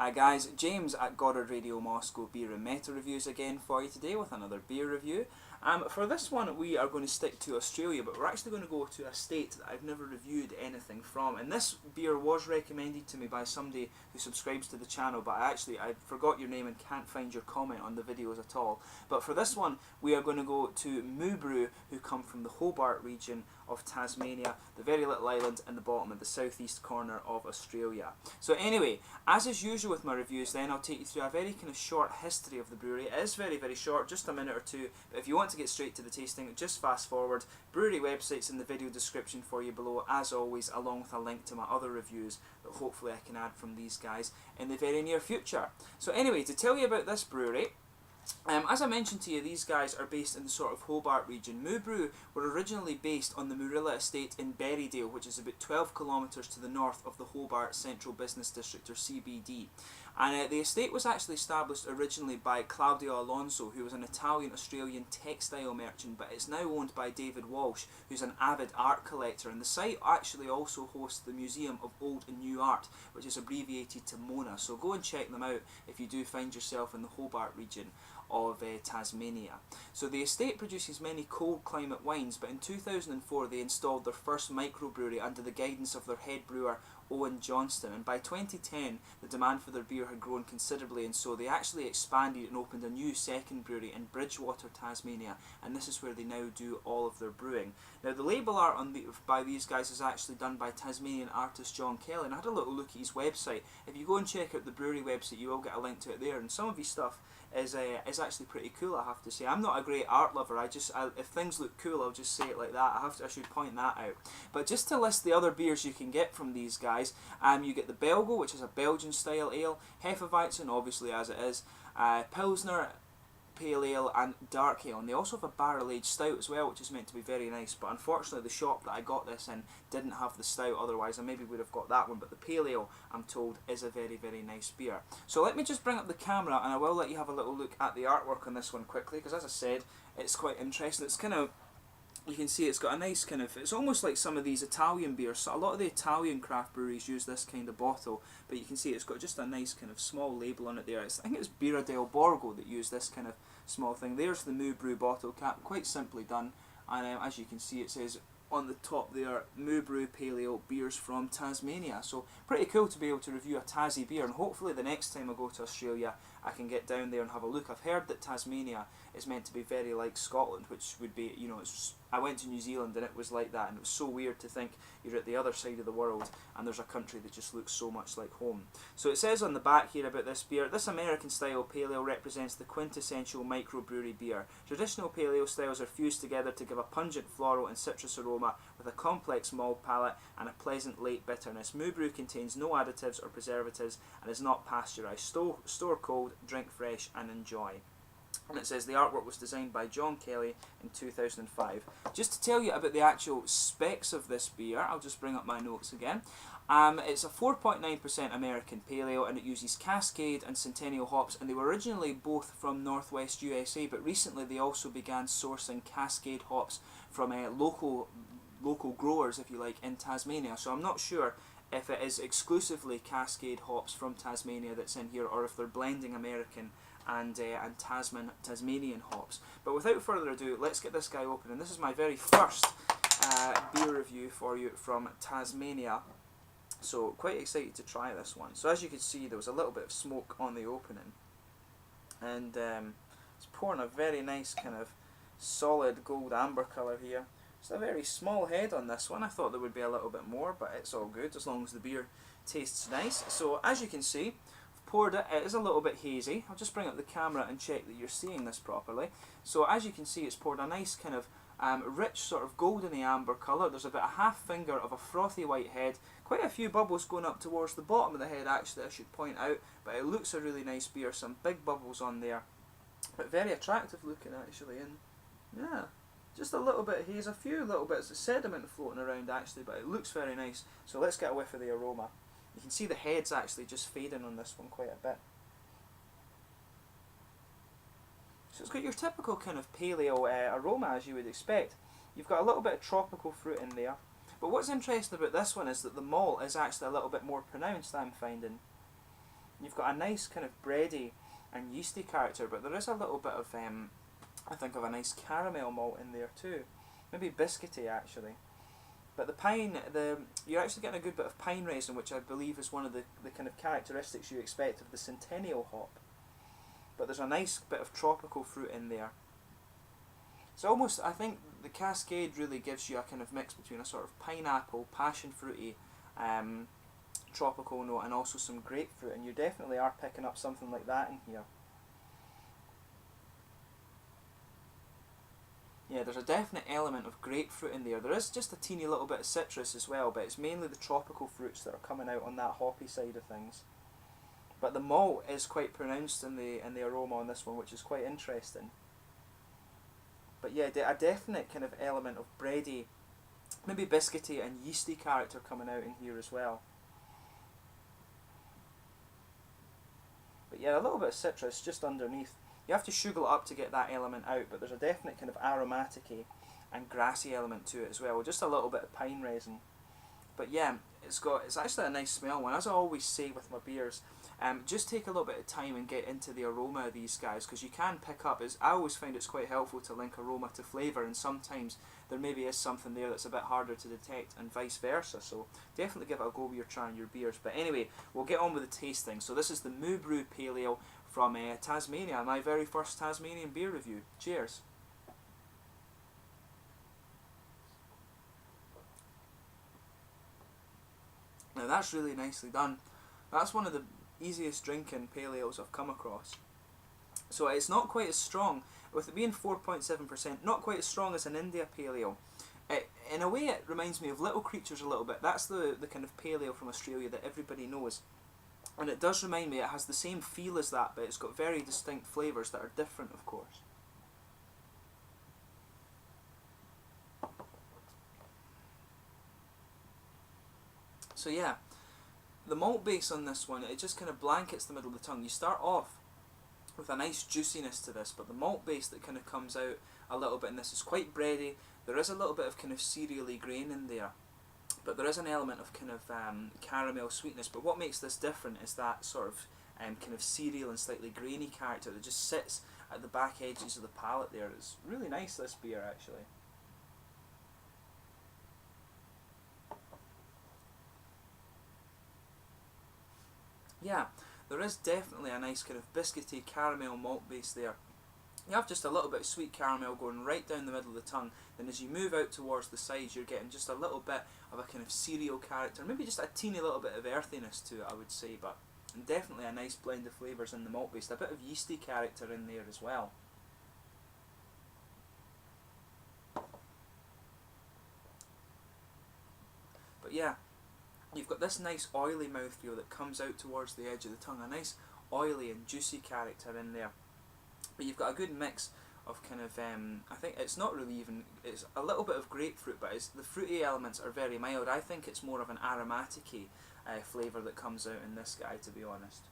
Hi guys, James at Goddard Radio Moscow Beer and Meta Reviews again for you today with another beer review. For this one we are going to stick to Australia, but we're actually going to go to a state that I've never reviewed anything from. And this beer was recommended to me by somebody who subscribes to the channel, but I forgot your name and can't find your comment on the videos at all. But for this one we are going to go to Moo Brew, who come from the Hobart region of Tasmania, the very little island in the bottom of the southeast corner of Australia. So anyway, as is usual with my reviews then, I'll take you through a very kind of short history of the brewery. It is very, very short, just a minute or two, but if you want to get straight to the tasting, just fast forward. Brewery website's in the video description for you below, as always, along with a link to my other reviews that hopefully I can add from these guys in the very near future. So anyway, to tell you about this brewery, as I mentioned to you, these guys are based in the sort of Hobart region. Moo Brew were originally based on the Moorilla estate in Berrydale, which is about 12 kilometres to the north of the Hobart Central Business District, or CBD. And the estate was actually established originally by Claudio Alonso, who was an Italian-Australian textile merchant, but it's now owned by David Walsh, who's an avid art collector. And the site actually also hosts the Museum of Old and New Art, which is abbreviated to MONA. So go and check them out if you do find yourself in the Hobart region of Tasmania. So the estate produces many cold climate wines, but in 2004 they installed their first microbrewery under the guidance of their head brewer Owen Johnston, and by 2010 the demand for their beer had grown considerably, and so they actually expanded and opened a new second brewery in Bridgewater, Tasmania, and this is where they now do all of their brewing. Now the label art by these guys is actually done by Tasmanian artist John Kelly, and I had a little look at his website. If you go and check out the brewery website, you will get a link to it there, and some of his stuff is actually pretty cool, I have to say. I'm not a great art lover. If things look cool, I'll just say it like that. I should point that out. But just to list the other beers you can get from these guys, you get the Belgo, which is a Belgian style ale, Hefeweizen, obviously as it is, Pilsner, Pale Ale and Dark Ale, and they also have a barrel aged stout as well, which is meant to be very nice, but unfortunately the shop that I got this in didn't have the stout, otherwise I maybe would have got that one. But the Pale Ale, I'm told, is a very, very nice beer. So let me just bring up the camera and I will let you have a little look at the artwork on this one quickly, because as I said, it's quite interesting. It's kind of, you can see it's got a nice kind of, it's almost like some of these Italian beers. So a lot of the Italian craft breweries use this kind of bottle, but you can see it's got just a nice kind of small label on it there. I think it's Birra del Borgo that used this kind of small thing. There's the Moo Brew bottle cap, quite simply done, and as you can see it says on the top there, Moo Brew Pale Ale beers from Tasmania. So pretty cool to be able to review a Tassie beer, and hopefully the next time I go to Australia I can get down there and have a look. I've heard that Tasmania is meant to be very like Scotland, which would be, you know, I went to New Zealand and it was like that, and it was so weird to think you're at the other side of the world and there's a country that just looks so much like home. So it says on the back here about this beer, this American style pale ale represents the quintessential microbrewery beer. Traditional pale ale styles are fused together to give a pungent floral and citrus aroma with a complex malt palate and a pleasant late bitterness. Moo Brew contains no additives or preservatives and is not pasteurised. Store cold, drink fresh and enjoy. And it says the artwork was designed by John Kelly in 2005. Just to tell you about the actual specs of this beer, I'll just bring up my notes again. It's a 4.9% American Pale Ale, and it uses Cascade and Centennial hops, and they were originally both from Northwest USA, but recently they also began sourcing Cascade hops from local growers, if you like, in Tasmania. So I'm not sure if it is exclusively Cascade hops from Tasmania that's in here, or if they're blending American and Tasmanian hops. But without further ado, let's get this guy open, and this is my very first beer review for you from Tasmania, so quite excited to try this one. So as you can see, there was a little bit of smoke on the opening, and it's pouring a very nice kind of solid gold amber colour here. It's a very small head on this one. I thought there would be a little bit more, but it's all good as long as the beer tastes nice. So as you can see, poured it. It is a little bit hazy. I'll just bring up the camera and check that you're seeing this properly. So as you can see, it's poured a nice kind of rich sort of goldeny amber colour. There's about a half finger of a frothy white head. Quite a few bubbles going up towards the bottom of the head, actually, I should point out. But it looks a really nice beer. Some big bubbles on there. But very attractive looking, actually. And yeah, just a little bit of haze. A few little bits of sediment floating around, actually. But it looks very nice. So let's get a whiff of the aroma. You can see the head's actually just fading on this one quite a bit. So it's got your typical kind of pale ale aroma, as you would expect. You've got a little bit of tropical fruit in there. But what's interesting about this one is that the malt is actually a little bit more pronounced, I'm finding. You've got a nice kind of bready and yeasty character, but there is a little bit of, I think, of a nice caramel malt in there too. Maybe biscuity actually. But the pine, you're actually getting a good bit of pine resin, which I believe is one of the kind of characteristics you expect of the Centennial hop. But there's a nice bit of tropical fruit in there. It's almost, I think the Cascade really gives you a kind of mix between a sort of pineapple, passion fruity, tropical note, and also some grapefruit, and you definitely are picking up something like that in here. Yeah, there's a definite element of grapefruit in there. There is just a teeny little bit of citrus as well, but it's mainly the tropical fruits that are coming out on that hoppy side of things. But the malt is quite pronounced in the aroma on this one, which is quite interesting. But yeah, a definite kind of element of bready, maybe biscuity and yeasty character coming out in here as well. But yeah, a little bit of citrus just underneath. You have to sugar it up to get that element out, but there's a definite kind of aromatic-y and grassy element to it as well, just a little bit of pine resin. But yeah, it's actually a nice smell one. As I always say with my beers, just take a little bit of time and get into the aroma of these guys, because you can pick up, I always find it's quite helpful to link aroma to flavour, and sometimes there maybe is something there that's a bit harder to detect and vice versa, so definitely give it a go when you're trying your beers. But anyway, we'll get on with the tasting. So this is the Moo Brew Pale Ale from Tasmania, my very first Tasmanian beer review. Cheers. Now that's really nicely done. That's one of the easiest drinking pale ales I've come across. So it's not quite as strong, with it being 4.7%, not quite as strong as an India pale ale. In a way it reminds me of Little Creatures a little bit. That's the kind of pale ale from Australia that everybody knows. And it does remind me, it has the same feel as that, but it's got very distinct flavours that are different, of course. So yeah, the malt base on this one, it just kind of blankets the middle of the tongue. You start off with a nice juiciness to this, but the malt base that kind of comes out a little bit in this is quite bready. There is a little bit of kind of cereally grain in there, but there is an element of kind of caramel sweetness. But what makes this different is that sort of kind of cereal and slightly grainy character that just sits at the back edges of the palate there. It's really nice, this beer, actually. Yeah, there is definitely a nice kind of biscuity caramel malt base there. You have just a little bit of sweet caramel going right down the middle of the tongue, then as you move out towards the sides you're getting just a little bit of a kind of cereal character, maybe just a teeny little bit of earthiness to it, I would say, but definitely a nice blend of flavours in the malt base, a bit of yeasty character in there as well. But yeah, you've got this nice oily mouthfeel that comes out towards the edge of the tongue, a nice oily and juicy character in there. But you've got a good mix of kind of, I think it's not really even, it's a little bit of grapefruit, but the fruity elements are very mild. I think it's more of an aromatic-y flavour that comes out in this guy, to be honest.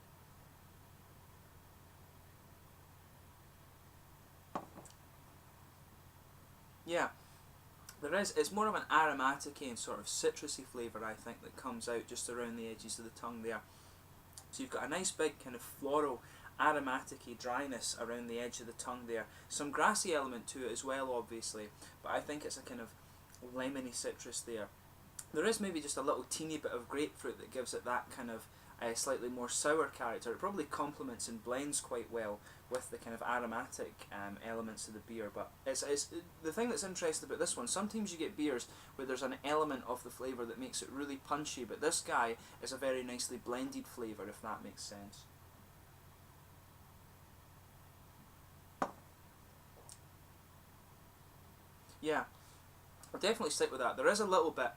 Yeah, it's more of an aromatic and sort of citrusy flavour, I think, that comes out just around the edges of the tongue there. So you've got a nice big kind of floral, aromatic-y dryness around the edge of the tongue there. Some grassy element to it as well, obviously, but I think it's a kind of lemony citrus there. There is maybe just a little teeny bit of grapefruit that gives it that kind of slightly more sour character. It probably complements and blends quite well with the kind of aromatic elements of the beer. But it's the thing that's interesting about this one, sometimes you get beers where there's an element of the flavour that makes it really punchy, but this guy is a very nicely blended flavour, if that makes sense. Yeah, I'll definitely stick with that. There is a little bit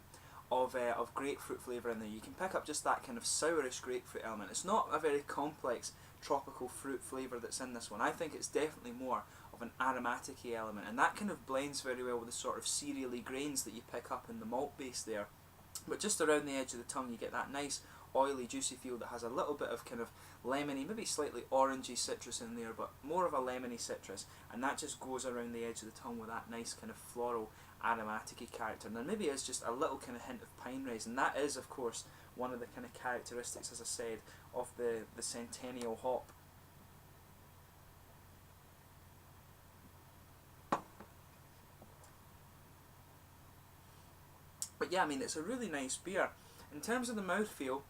of grapefruit flavour in there. You can pick up just that kind of sourish grapefruit element. It's not a very complex tropical fruit flavour that's in this one. I think it's definitely more of an aromatic-y element, and that kind of blends very well with the sort of cereally grains that you pick up in the malt base there. But just around the edge of the tongue you get that nice oily juicy feel that has a little bit of kind of lemony, maybe slightly orangey citrus in there, but more of a lemony citrus, and that just goes around the edge of the tongue with that nice kind of floral aromatic-y character. And there maybe is just a little kind of hint of pine resin. That is, of course, one of the kind of characteristics, as I said, of the Centennial hop. But yeah, I mean, it's a really nice beer. In terms of the mouthfeel,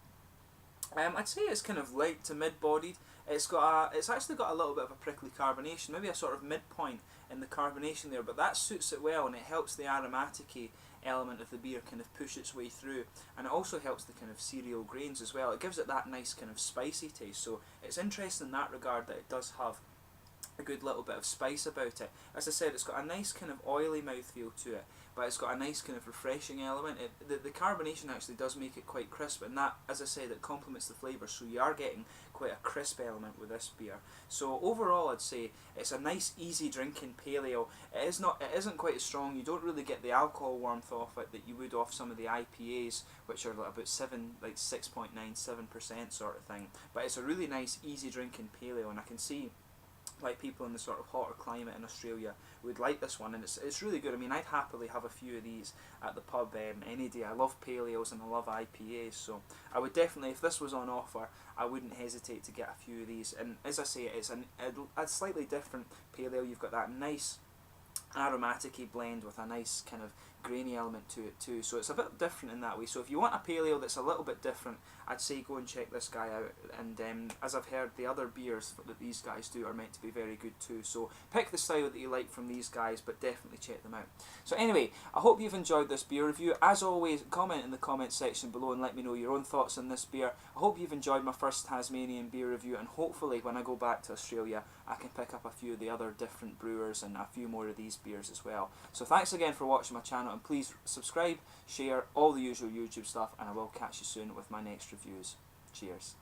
I'd say it's kind of light to mid-bodied. It's actually got a little bit of a prickly carbonation, maybe a sort of midpoint in the carbonation there, but that suits it well, and it helps the aromatic-y element of the beer kind of push its way through, and it also helps the kind of cereal grains as well. It gives it that nice kind of spicy taste, so it's interesting in that regard that it does have a good little bit of spice about it. As I said, it's got a nice kind of oily mouthfeel to it, but it's got a nice kind of refreshing element. The carbonation actually does make it quite crisp, and that, as I said, it complements the flavour, so you are getting quite a crisp element with this beer. So overall, I'd say it's a nice, easy drinking pale ale. It isn't quite as strong. You don't really get the alcohol warmth off it that you would off some of the IPAs, which are like about 6.97% sort of thing. But it's a really nice, easy drinking pale ale, and I can see like people in the sort of hotter climate in Australia would like this one, and it's really good. I mean, I'd happily have a few of these at the pub any day. I love pale ales and I love IPAs, so I would definitely, if this was on offer, I wouldn't hesitate to get a few of these. And as I say, it's a slightly different pale ale. You've got that nice aromatic-y blend with a nice kind of grainy element to it too, so it's a bit different in that way. So if you want a pale ale that's a little bit different, I'd say go and check this guy out. And as I've heard, the other beers that these guys do are meant to be very good too, so pick the style that you like from these guys, but definitely check them out. So anyway, I hope you've enjoyed this beer review. As always, comment in the comment section below and let me know your own thoughts on this beer. I hope you've enjoyed my first Tasmanian beer review, and hopefully when I go back to Australia I can pick up a few of the other different brewers and a few more of these beers as well. So thanks again for watching my channel, and please subscribe, share, all the usual YouTube stuff, and I will catch you soon with my next reviews. Cheers.